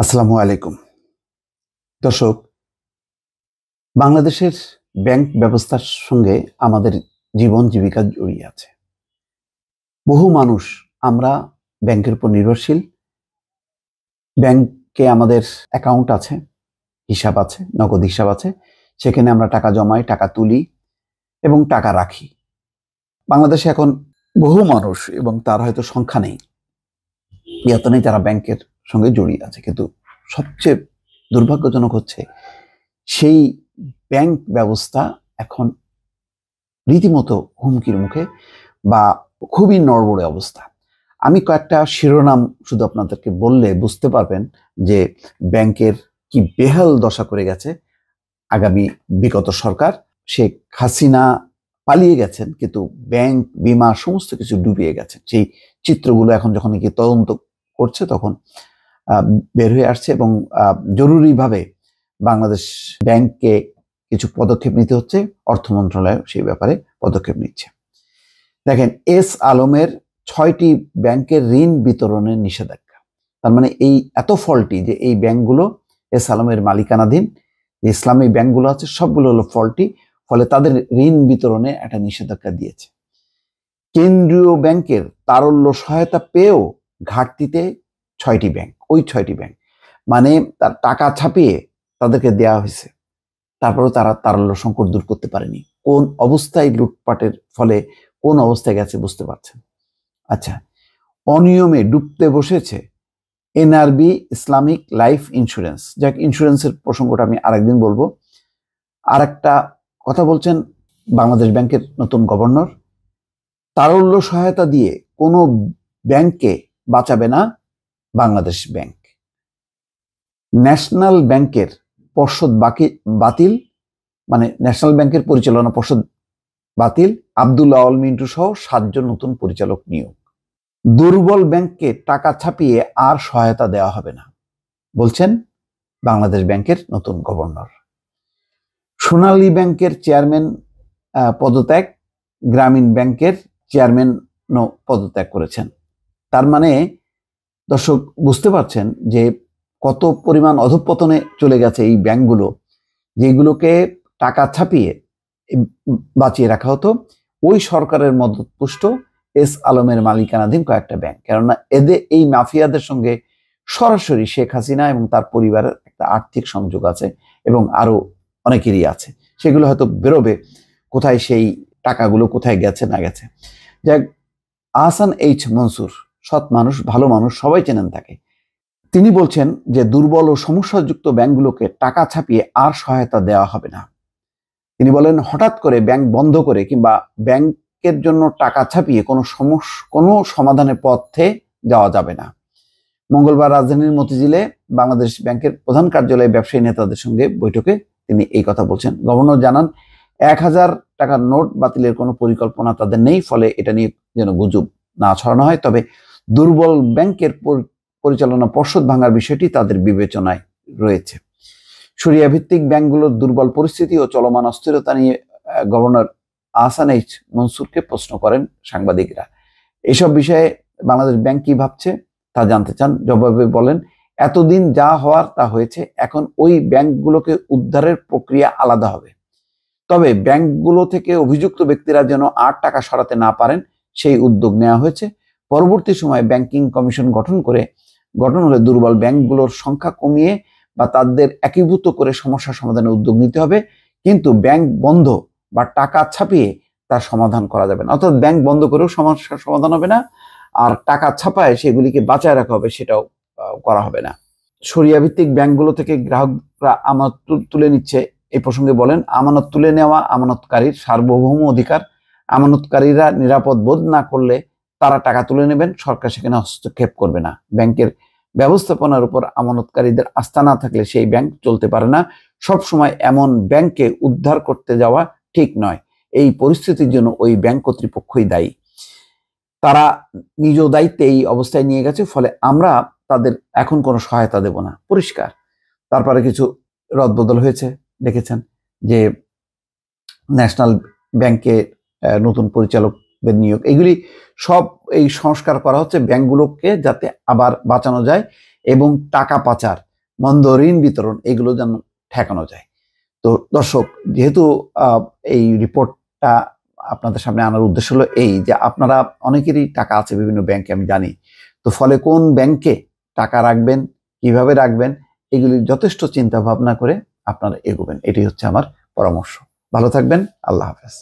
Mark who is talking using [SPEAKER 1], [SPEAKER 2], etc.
[SPEAKER 1] আসসালামু আলাইকুম দর্শক, বাংলাদেশের ব্যাংক ব্যবস্থার সঙ্গে আমাদের জীবন জীবিকা জড়িয়ে আছে। বহু মানুষ আমরা ব্যাংকের উপর নির্ভরশীল। ব্যাংকে আমাদের অ্যাকাউন্ট আছে, হিসাব আছে, নগদ হিসাব আছে। সেখানে আমরা টাকা জমাই, টাকা তুলি এবং টাকা রাখি। বাংলাদেশে এখন বহু মানুষ, এবং তার হয়তো সংখ্যা নেই, এত নেই, যারা ব্যাংকের সঙ্গে জড়িয়ে আছে। কিন্তু সবচেয়ে দুর্ভাগ্যজনক হচ্ছে সেই ব্যাংক ব্যবস্থা এখন রীতিমতো হুমকির মুখে বা খুবই নড়বড়ে অবস্থা। আমি কয়েকটা শিরোনাম শুধু আপনাদেরকে বললে বুঝতে পারবেন যে ব্যাংকের কি বেহাল দশা করে গেছে আগামী বিগত সরকার। শেখ হাসিনা পালিয়ে গেছেন, কিন্তু ব্যাংক, বিমা সমস্ত কিছু ডুবিয়ে গেছে। সেই চিত্রগুলো এখন যখন কি তদন্ত করছে তখন বের হয়ে আসছে, এবং জরুরিভাবে বাংলাদেশ ব্যাংককে কিছু পদক্ষেপ নিতে হচ্ছে। অর্থ মন্ত্রণালয় সেই ব্যাপারে পদক্ষেপ নিচ্ছে। দেখেন, এস আলমের 6টি ব্যাংকের ঋণ বিতরণের নিষেধাজ্ঞা। তার মানে এই এত ফল্টি যে এই ব্যাংকগুলো এস আলমের মালিকানাধীন যে ইসলামী ব্যাংকগুলো আছে সবগুলো হলো ফল্টি, ফলে তাদের ঋণ বিতরণে একটা নিষেধাজ্ঞা দিয়েছে। কেন্দ্রীয় ব্যাংকের তারল্য সহায়তা পেয়েও ঘাটতিতে 6টি ব্যাংক, ওই 6টি ব্যাংক, মানে তার টাকা ছাপিয়ে তাদেরকে দেওয়া হয়েছে, তারপরেও তারা তারল্য সংকট দূর করতে পারেনি। কোন অবস্থায় লুটপাটের ফলে কোন অবস্থায় গেছে বুঝতে পারছেন। আচ্ছা, অনিয়মে ডুবতে বসেছে এনআরবি ইসলামিক লাইফ ইন্স্যুরেন্স। যাক, ইন্স্যুরেন্সের প্রসঙ্গটা আমি আরেকদিন বলবো। আর একটা কথা বলছেন বাংলাদেশ ব্যাংকের নতুন গভর্নর, তারল্য সহায়তা দিয়ে কোনো ব্যাংককে বাঁচাবে না বাংলাদেশ ব্যাংক। ন্যাশনাল ব্যাংকের পর্ষদ বাতিল, মানে ন্যাশনাল ব্যাংকের পরিচালনা পর্ষদ বাতিল। আব্দুল আওয়াল মিন্টু সহ 7 জন নতুন পরিচালক নিয়োগ। দুর্বল ব্যাংককে টাকা ছাপিয়ে আর সহায়তা দেওয়া হবে না বলছেন বাংলাদেশ ব্যাংকের নতুন গভর্নর। সোনালী ব্যাংকের চেয়ারম্যান পদত্যাগ, গ্রামীণ ব্যাংকের চেয়ারম্যান পদত্যাগ করেছেন। তার মানে দর্শক বুঝতে পারছেন যে কত পরিমাণ অধঃপতনে চলে গেছে এই ব্যাংকগুলো, যেগুলোকে টাকা ছাপিয়ে বাঁচিয়ে রাখা হতো ওই সরকারের মদতপুষ্ট এস আলমের মালিকানাধীন কয়েকটা ব্যাংক। কেননা এই মাফিয়াদের সঙ্গে সরাসরি শেখ হাসিনা এবং তার পরিবারের একটা আর্থিক সংযোগ আছে, এবং আরো অনেকেরই আছে। সেগুলো হয়তো বেরোবে কোথায়, সেই টাকাগুলো কোথায় গেছে না গেছে। যাক, আহসান এইচ মনসুর, সৎ মানুষ, ভালো মানুষ, সবাই চেনেন তাকে। তিনি বলছেন যে দুর্বল ও সমস্যাযুক্ত ব্যাংকগুলোকে টাকা ছাপিয়ে আর সহায়তা দেওয়া হবে না। তিনি বলেন, হঠাৎ করে ব্যাংক বন্ধ করে কিংবা ব্যাংকের জন্য টাকা ছাপিয়ে কোনো সমাধানের পথে যাওয়া যাবে না। মঙ্গলবার রাজধানীর মতিঝিলে বাংলাদেশ ব্যাংকের প্রধান কার্যালয়ে ব্যবসায়ী নেতাদের সঙ্গে বৈঠকে তিনি এই কথা বলছেন। গভর্নর জানান, 1000 টাকার নোট বাতিলের কোনো পরিকল্পনা তাদের নেই, ফলে এটা নিয়ে যেন গুজব না ছড়ানো হয়। তবে দুর্বল ব্যাংকের পরিচালনা পর্ষদ ভাঙার বিষয়টি তাদের বিবেচনায় রয়েছে। শরিয়া ভিত্তিক ব্যাংকগুলোর দুর্বল পরিস্থিতি ও চলমান অস্থিরতা নিয়ে গভর্নর আহসান এইচ মনসুরকে প্রশ্ন করেন সাংবাদিকরা। এসব বিষয়ে বাংলাদেশ ব্যাংক কি ভাবছে তা জানতে চান। জবাবে বলেন, এতদিন যা হওয়ার তা হয়েছে, এখন ওই ব্যাংকগুলোকে উদ্ধারের প্রক্রিয়া আলাদা হবে। তবে ব্যাংকগুলো থেকে অভিযুক্ত ব্যক্তিরা যেন আর টাকা সরাতে না পারেন সেই উদ্যোগ নেওয়া হয়েছে। পরবর্তী সময়ে ব্যাংকিং কমিশন গঠন হলে দুর্বল ব্যাংকগুলোর সংখ্যা কমিয়ে বা তাদের একীভূত করে সমস্যা সমাধানের উদ্যোগ নিতে হবে। কিন্তু ব্যাংক বন্ধ বা টাকা ছাপিয়ে তার সমাধান করা যাবে না। অর্থাৎ ব্যাংক বন্ধ করেও সমস্যার সমাধান হবে না, আর টাকা ছাপায় সেগুলিকে বাঁচায় রাখা হবে, সেটাও করা হবে না। শরিয়া ভিত্তিক ব্যাংকগুলো থেকে গ্রাহকরা আমানত তুলে নিচ্ছে। এই প্রসঙ্গে বলেন, আমানত তুলে নেওয়া আমানতকারীর সার্বভৌম অধিকার। আমানতকারীরা নিরাপদ বোধ না করলে তারা টাকা তুলে নেবেন, সরকার সেখানে হস্তক্ষেপ করবে না। ব্যাংকের ব্যবস্থাপনার উপর আমানতকারীদের আস্থা না থাকলে সেই ব্যাংক চলতে পারে না। সব সময় এমন ব্যাংককে উদ্ধার করতে যাওয়া ঠিক নয়। এই পরিস্থিতির জন্য ওই ব্যাংক কর্তৃপক্ষই দায়ী। তারা নিজ দায়িত্বে এই অবস্থায় নিয়ে গেছে, ফলে আমরা তাদের এখন কোনো সহায়তা দেব না, পরিষ্কার। তারপরে কিছু রদবদল হয়েছে, দেখেছেন যে ন্যাশনাল ব্যাংকে নতুন পরিচালকদের নিয়োগ, এগুলি সব এই সংস্কার করা হচ্ছে ব্যাংকগুলোকে যাতে আবার বাঁচানো যায় এবং টাকা পাচার মন্দ ঋণ বিতরণ এগুলো যেন ঠেকানো যায়। তো দর্শক, যেহেতু এই রিপোর্টটা আপনাদের সামনে আনার উদ্দেশ্য হলো এই যে আপনারা অনেকেরই টাকা আছে বিভিন্ন ব্যাংকে, আমি জানি। তো ফলে কোন ব্যাংকে টাকা রাখবেন, কিভাবে রাখবেন, এগুলি যথেষ্ট চিন্তা ভাবনা করে আপনারা এগোবেন, এটাই হচ্ছে আমার পরামর্শ। ভালো থাকবেন। আল্লাহ হাফেজ।